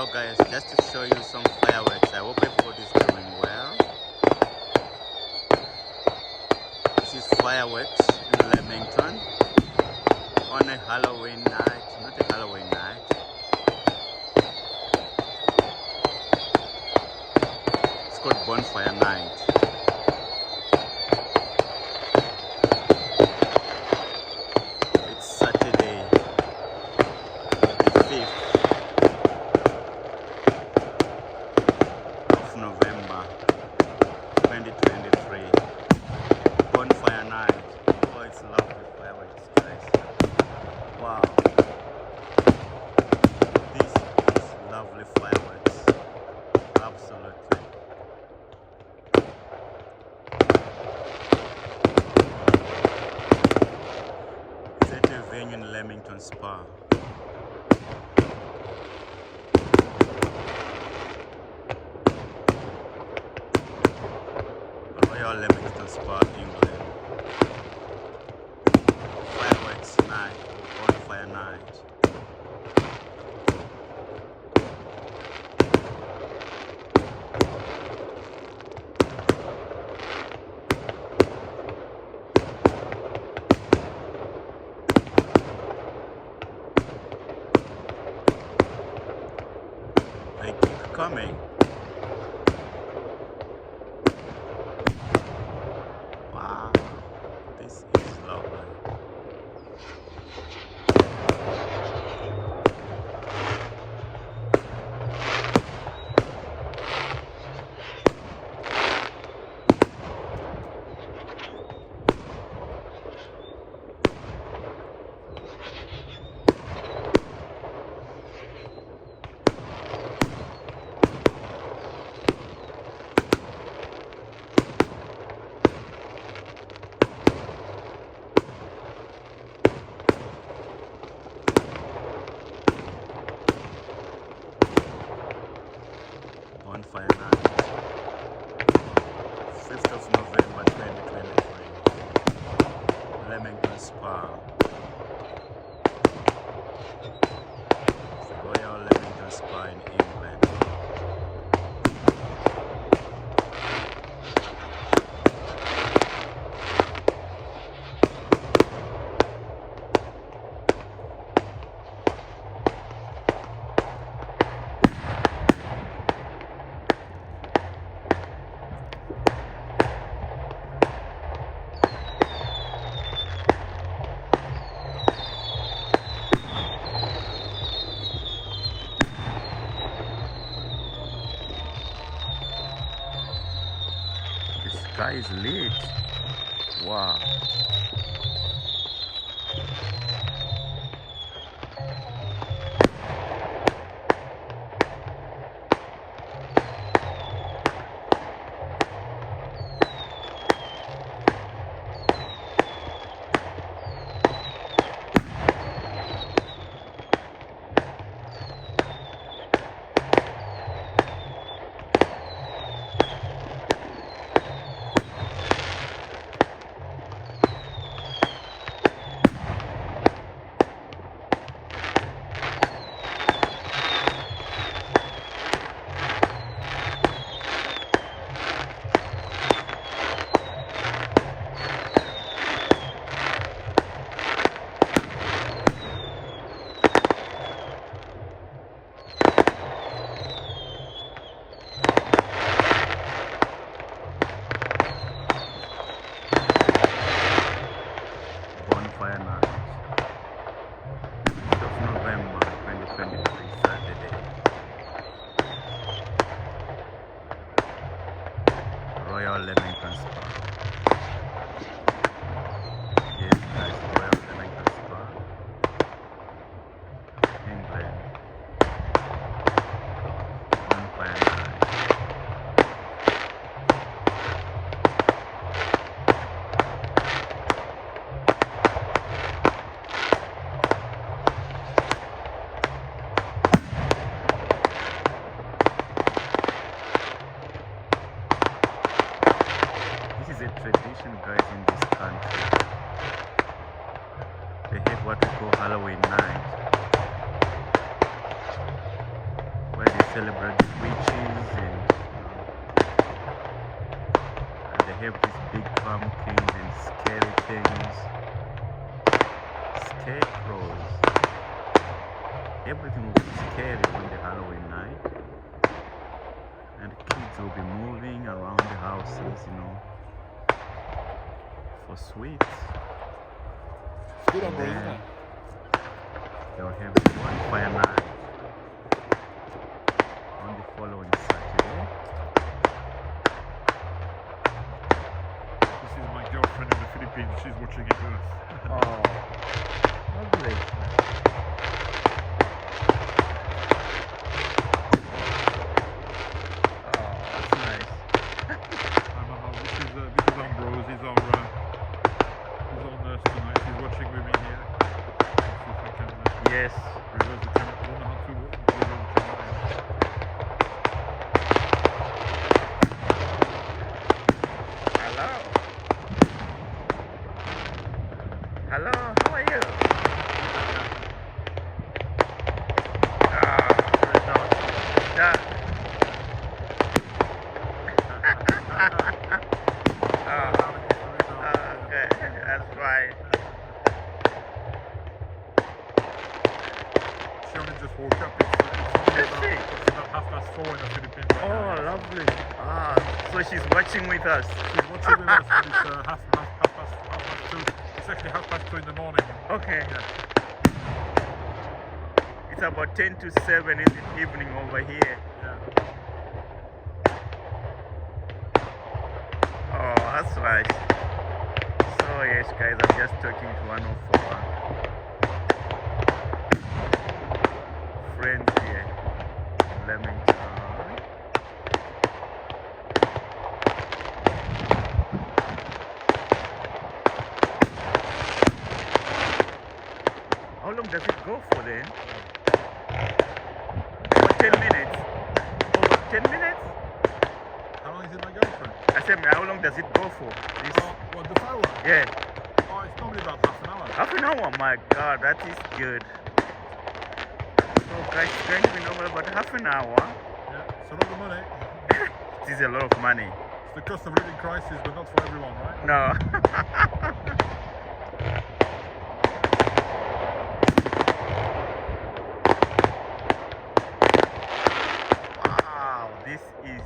Hello guys, just to show you some fireworks. I hope everybody is doing well. This is fireworks in Leamington on a Halloween night, not a Halloween night. It's called Bonfire night. It's Saturday, the 5th of November 2023. Bonfire night. Oh, it's lovely fireworks, guys. Wow. This is lovely fireworks. Absolutely. It's at a venue in Leamington Spa. Royal Leamington Spa, England. Fireworks night, bonfire night. They keep coming. Wow, this is lovely. Bonfire night, 5th of November 2023, Leamington Spa, Royal Leamington Spa in England. The sky is lit. Wow. Bonfire night, 5th of November 2023, Saturday. Royal Leamington Spa. Yes, guys, Royal Leamington Spa, England. Bonfire night. This is a tradition, guys, in this country. They have what we call Halloween night, where they celebrate witches and they have these big pumpkins and scary things, scarecrows. Everything will be scary on the Halloween night, and kids will be moving around the houses, you know, for sweets. Good on, bro, isn't it? They'll have Bonfire night on the following Saturday. This is my girlfriend in the Philippines. She's watching it with us. Oh, lovely. Oh, that's nice. This is Ambrose. He's our nurse tonight. He's watching with me here. Let's see if I can Yes. reverse the camera. I don't know how to reverse the camera. Hello. Hello, how are you? Yeah. Okay, that's right. She only just woke up. It's about 4:30 in the Philippines. Right Oh, now. lovely. So she's watching with us. She's watching with us, but it's half past 2. It's actually 2:30 in the morning. Okay. Yeah. It's about 10 to 7 in the evening over here. Yeah. Oh, that's nice. So yes, guys, I'm just talking to one of our friends here in Leamington. How long does it go for then? Over 10 minutes? Over 10 minutes? How long is it, my girlfriend? I said, how long does it go for? This? What, the fireworks? Yeah. Oh, it's normally about half an hour. Half an hour? My God, that is good. So guys, it's going to be normal about half an hour. Yeah, it's a lot of money. It is a lot of money. It's the cost of living crisis, but not for everyone, right? No. Wow, this is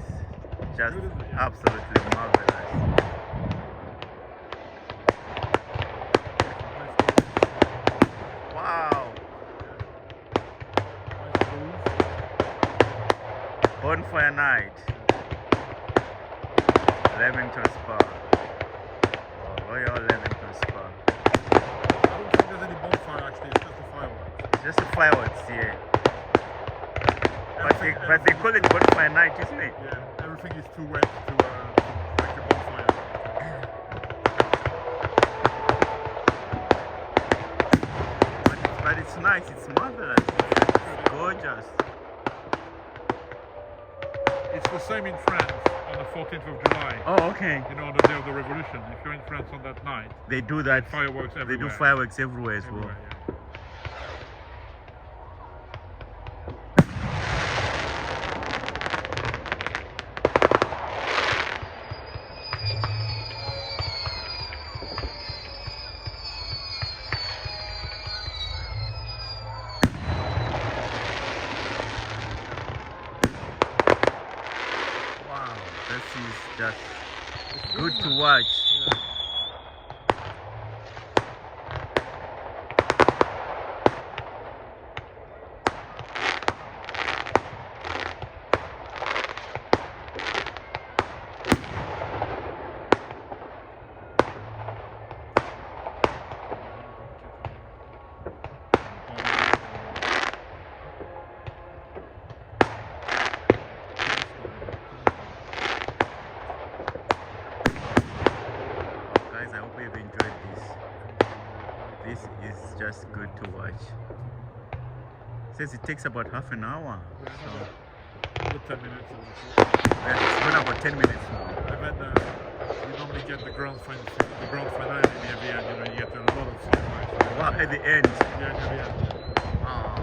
just Good, isn't it? Yeah. absolutely marvelous. Wow. Nice booze. Bonfire night. Leamington Spa. Royal Leamington Spa. I don't think there's any bonfire actually, it's just the fireworks. Just the fireworks here. But they Everything- call it Bonfire night, isn't it? Yeah, everything is too wet to make a bonfire. But it's nice, it's marvelous. It's gorgeous. It's the same in France on the 14th of July. Oh, okay. You know, on the day of the revolution. If you're in France on that night, They do that. fireworks They everywhere. do fireworks everywhere as well. Everywhere, yeah. Wow, this is just good to watch. Guys, I hope you've enjoyed this. This is just good to watch. Says it takes about half an hour. So Another 10 minutes. it's gone about 10 minutes now. And then you normally get the grand finale near the end. You know, you get a lot of fireworks. Wow, at the end. Yeah, near the end. Wow.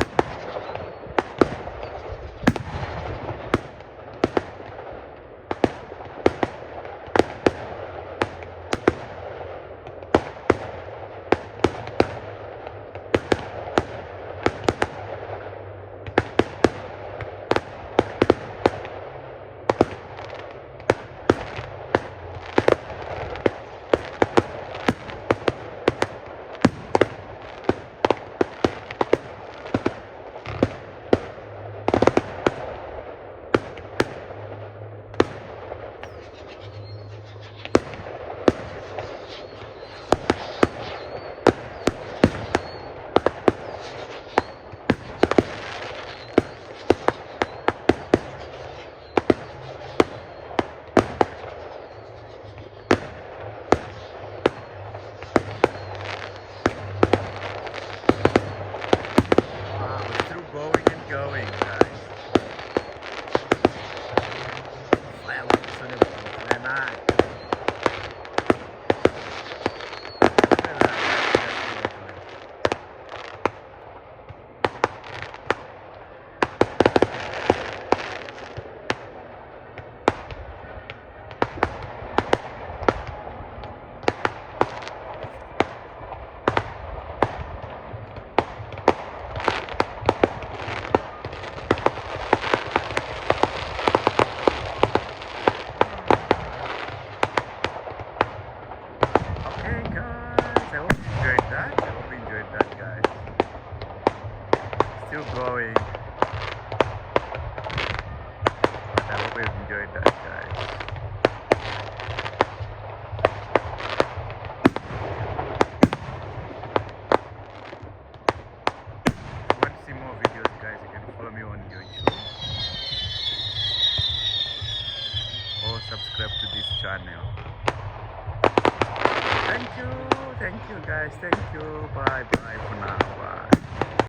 still going. But I hope you've enjoyed that, guys. If you want to see more videos, guys, you can follow me on YouTube or subscribe to this channel. Thank you guys, thank you, bye for now, bye.